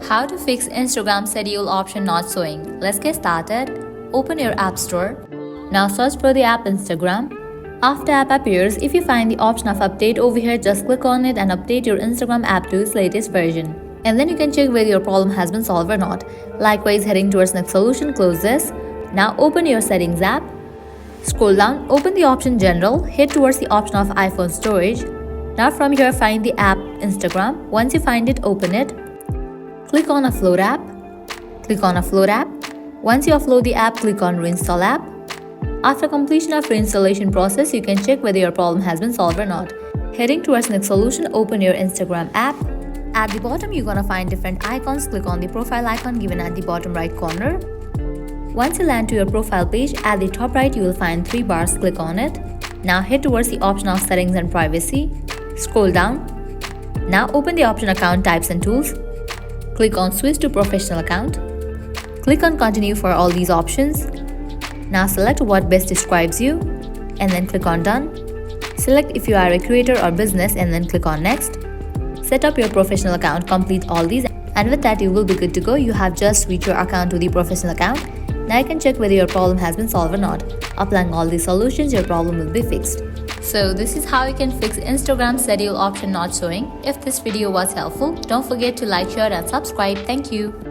How to fix Instagram schedule option not showing. Let's get started. Open your app store. Now search for the app Instagram. After app appears, if you find the option of update over here, just click on it and update your Instagram app to its latest version. And then you can check whether your problem has been solved or not. Likewise, heading towards next solution, close this. Now open your settings app. Scroll down, open the option general, head towards the option of iPhone storage. Now from here, find the app Instagram. Once you find it, open it. Click on Upload app. Click on Upload app. Once you upload the app, click on Reinstall app. After completion of reinstallation process, you can check whether your problem has been solved or not. Heading towards next solution, open your Instagram app. At the bottom, you're gonna find different icons. Click on the profile icon given at the bottom right corner. Once you land to your profile page, at the top right, you will find 3 bars. Click on it. Now head towards the option of settings and privacy. Scroll down. Now open the option account types and tools. Click on switch to professional account. Click on continue for all these options. Now select what best describes you and then click on done. Select if you are a creator or business and then click on next. Set up your professional account, complete all these, and with that you will be good to go. You have just switched your account to the professional account. Now you can check whether your problem has been solved or not. Applying all these solutions, your problem will be fixed. So this is how you can fix Instagram schedule option not showing. If this video was helpful, don't forget to like, share and subscribe. Thank you.